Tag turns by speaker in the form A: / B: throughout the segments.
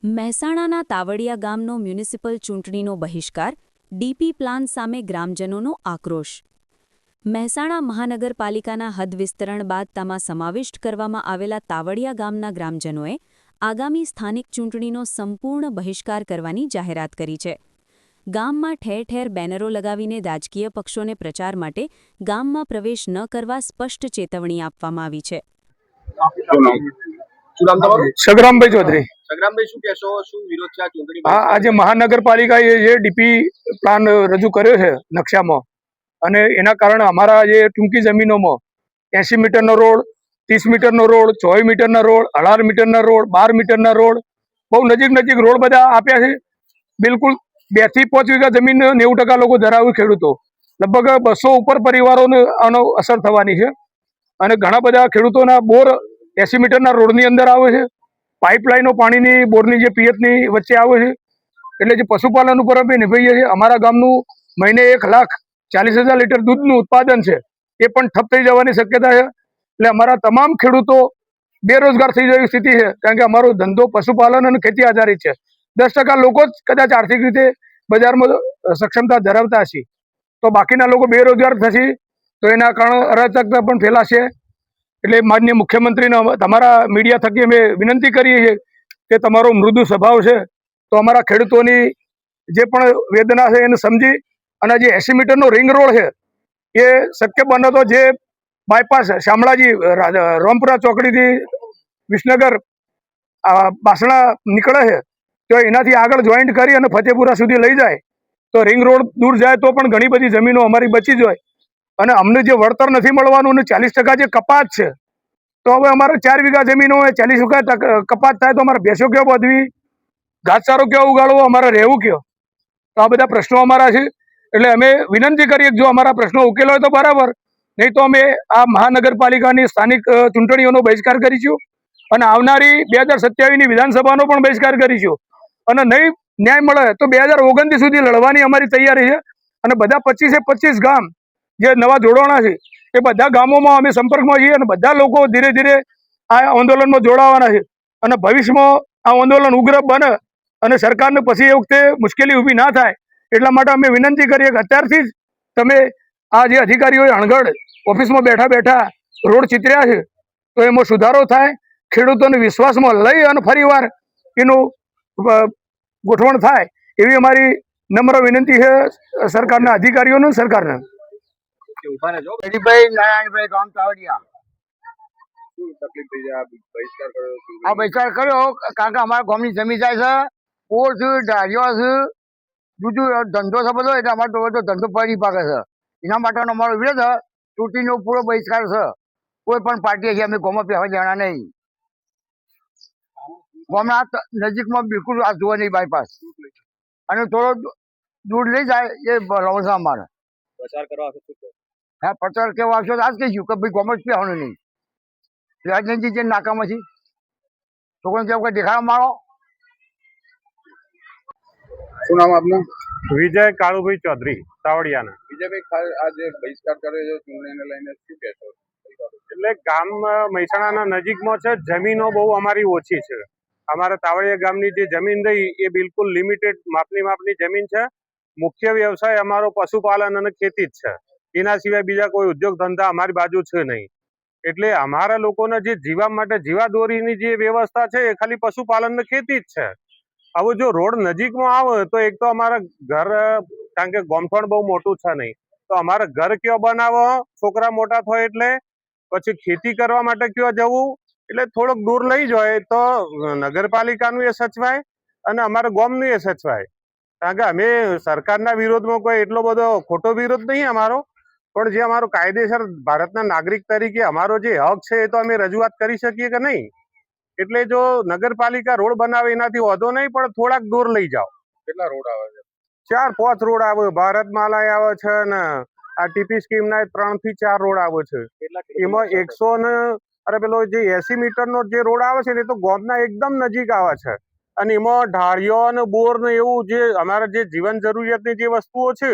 A: મહેસાણાના તાવડિયા ગામનો મ્યુનિસિપલ ચૂંટણીનો બહિષ્કાર, ડીપી પ્લાન સામે ગ્રામજનોનો આક્રોશ. મહેસાણા મહાનગરપાલિકાના હદ વિસ્તરણ બાદ તેમાં સમાવિષ્ટ કરવામાં આવેલા તાવડિયા ગામના ગ્રામજનોએ આગામી સ્થાનિક ચૂંટણીનો સંપૂર્ણ બહિષ્કાર કરવાની જાહેરાત કરી છે. ગામમાં ઠેર ઠેર બેનરો લગાવીને રાજકીય પક્ષોને પ્રચાર માટે ગામમાં પ્રવેશ ન કરવા સ્પષ્ટ ચેતવણી આપવામાં આવી છે.
B: સગરામભાઈ ચૌધરી.
C: સગરામભાઈ, શું કહેશો? શું વિરોધ છે આ ચૂંટણી?
B: હા, આજે મહાનગરપાલિકાએ જે ડીપી પ્લાન રજૂ કર્યો છે નકશામાં, અને એના કારણે અમારા જે ટૂંકી જમીનોમાં 80 મીટરનો રોડ, 30 મીટરનો રોડ, 24 મીટરના રોડ, 18 મીટરના રોડ, 12 મીટરના રોડ, બહુ નજીક રોડ બધા આપ્યા છે. બિલકુલ 2 થી 5 વીઘા જમીન 90% લોકો ધરાવે ખેડૂતો. લગભગ 200 ઉપર પરિવારોને આનો અસર થવાની છે. અને ઘણા બધા ખેડૂતોના બોર 80 મીટરના રોડની અંદર આવે છે. પાઇપલાઇનો પાણીની બોરની જે પિયતની વચ્ચે આવે છે. એટલે જે પશુપાલન ઉપર અમે નિભાઈએ છીએ. અમારા ગામનું મહિને 1,40,000 લીટર દૂધનું ઉત્પાદન છે, એ પણ ઠપ થઈ જવાની શક્યતા છે. એટલે અમારા તમામ ખેડૂતો બેરોજગાર થઈ જવાની સ્થિતિ છે, કારણ કે અમારો ધંધો પશુપાલન અને ખેતી આધારિત છે. 10% લોકો જ કદાચ આર્થિક રીતે બજારમાં સક્ષમતા ધરાવતા હશે, તો બાકીના લોકો બેરોજગાર થશે, તો એના કારણે અરાજકતા પણ ફેલાશે. એટલે માનનીય મુખ્યમંત્રીને તમારા મીડિયા થકી અમે વિનંતી કરીએ છીએ કે તમારો મૃદુ સ્વભાવ છે, તો અમારા ખેડૂતોની જે પણ વેદના છે એને સમજી અને જે 80 મીટરનો રિંગ રોડ છે એ શક્ય બને તો જે બાયપાસ શામળાજી રોમપુરા ચોકડીથી વિસનગર બાસણા નીકળે છે, તો એનાથી આગળ જોઈન્ટ કરી અને ફતેપુરા સુધી લઈ જાય તો રિંગ રોડ દૂર જાય તો પણ ઘણી બધી જમીનો અમારી બચી જાય. અને અમને જે વળતર નથી મળવાનું અને 40% જે કપાત છે, તો હવે અમારે 4 વીઘા જમીનો હોય, 40 વીઘા કપાત થાય તો અમારે ભેંસો કેવો બાંધવી, ઘાસચારો કેવો ઉગાડવો, અમારે રહેવું કેવો? તો આ બધા પ્રશ્નો અમારા છે. એટલે અમે વિનંતી કરીએ કે જો અમારા પ્રશ્નો ઉકેલ હોય તો બરાબર, નહીં તો અમે આ મહાનગરપાલિકાની સ્થાનિક ચૂંટણીઓનો બહિષ્કાર કરીશું અને આવનારી 2027ની વિધાનસભાનો પણ બહિષ્કાર કરીશું. અને નહીં ન્યાય મળે તો 2029 સુધી લડવાની અમારી તૈયારી છે. અને બધા 25 ગામ જે નવા જોડાણા છે એ બધા ગામોમાં અમે સંપર્કમાં છીએ અને બધા લોકો ધીરે ધીરે આ આંદોલનમાં જોડાવાના છે. અને ભવિષ્યમાં આ આંદોલન ઉગ્ર બને અને સરકારને પછી એ વખતે મુશ્કેલી ઊભી ના થાય, એટલા માટે અમે વિનંતી કરીએ કે અત્યારથી જ તમે આ જે અધિકારીઓએ અણઘડ ઓફિસમાં બેઠા રોડ ચિતર્યા છે, તો એમાં સુધારો થાય, ખેડૂતોને વિશ્વાસમાં લઈ અને ફરીવાર એનું ગોઠવણ થાય, એવી અમારી નમ્ર વિનંતી છે સરકારના અધિકારીઓને, સરકારને.
C: હરિભાઈ નારાયણભાઈ, ગામ તાવડિયા. શું તકલીફ થઈ જાય? બહિષ્કાર કર્યો?
D: આ બહિષ્કાર કર્યો કારણ કે અમારા ગામની જમીન જાય છે, પોર છે, ઢાળીઓ છે, બીજું ધંધો છે બધો, એટલે અમારો બધો ધંધો પડી પાકે છે. એના માટેનો અમારો વિરોધ છે. ચૂંટણીનો પૂરો બહિષ્કાર છે. કોઈ પણ પાર્ટી છે અમે ગામમાં પહેવા જણા નહીં. ગામના નજીકમાં બિલકુલ આ જોવા નહીં બાયપાસ, અને થોડો દૂર લઈ જાય એ રવણ છે અમારે.
C: પ્રચાર કરવા આવશે?
D: હા, પ્રચાર કેવો આવશો તો આજ કહીશું કે ભાઈ ગામ જ પહેવાનું નહીં. રાજનીતિ જે નાકામાંથી છોકરાને કેવું કે દેખાડો મારો.
C: શું નામ આપનું?
E: વિજય કાળુભાઈ ચૌધરી, તાવડિયાના.
C: વિજયભાઈ, આ જે બહિષ્કાર કર્યો છે ચૂંટણીને લઈને, શું કહેશો?
E: એટલે ગામ મહેસાણાના નજીકમાં છે, જમીનો બહુ અમારી ઓછી છે. અમારા તાવડિયા ગામની જે જમીન રહી એ બિલકુલ લિમિટેડ માપની જમીન છે. મુખ્ય વ્યવસાય અમારો પશુપાલન અને ખેતી જ છે. એના સિવાય બીજા કોઈ ઉદ્યોગ ધંધા અમારી બાજુ છે નહીં. એટલે અમારા લોકોને જે જીવા માટે જીવાદોરીની જે વ્યવસ્થા છે એ ખાલી પશુપાલન ને ખેતી જ છે. હવે જો રોડ નજીકમાં આવે તો એક તો અમારા ઘર, કારણ કે ગોમઠણ બહુ મોટું છે નહીં, તો અમારે ઘર કયો બનાવો, છોકરા મોટા થાય એટલે પછી ખેતી કરવા માટે કયો જવું, એટલે થોડોક દૂર લઈ જાય તો નગરપાલિકાનું એ સચવાય અને અમારા ગામનું એ સચવાય. કારણ કે અમે સરકારના વિરોધમાં કોઈ એટલો બધો ખોટો વિરોધ નહીં અમારો, પણ જે અમારો કાયદેસર ભારતના નાગરિક તરીકે અમારો જે હક છે એ તો અમે રજૂઆત કરી શકીએ કે નહીં. એટલે જો નગરપાલિકા રોડ બનાવે એનાથી વાંધો નહીં, પણ થોડાક દૂર લઈ જાઓ.
C: કેટલા રોડ આવે છે?
E: 4-5 રોડ આવે. ભારતમાલા આવે છે ને આ ટીપી સ્કીમ ના 3 થી 4 રોડ આવે છે. એમાં 100 ને પેલો જે 80 મીટરનો જે રોડ આવે છે ને એ તો ગામના એકદમ નજીક આવે છે. અને એમાં ઢાળિયો અને બોર ને એવું જે અમારા જે જીવન જરૂરિયાતની જે વસ્તુઓ છે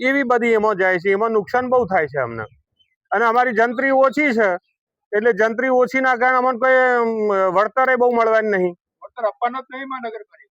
E: એવી બધી એમાં જાય છે. એમાં નુકસાન બહુ થાય છે અમને. અને અમારી જંત્રી ઓછી છે, એટલે જંત્રી ઓછી ના કારણે અમને કોઈ વળતરે બહુ મળવાની નહીં.
B: વળતર આપવાના જ નહીં મહાનગરપાલિકા.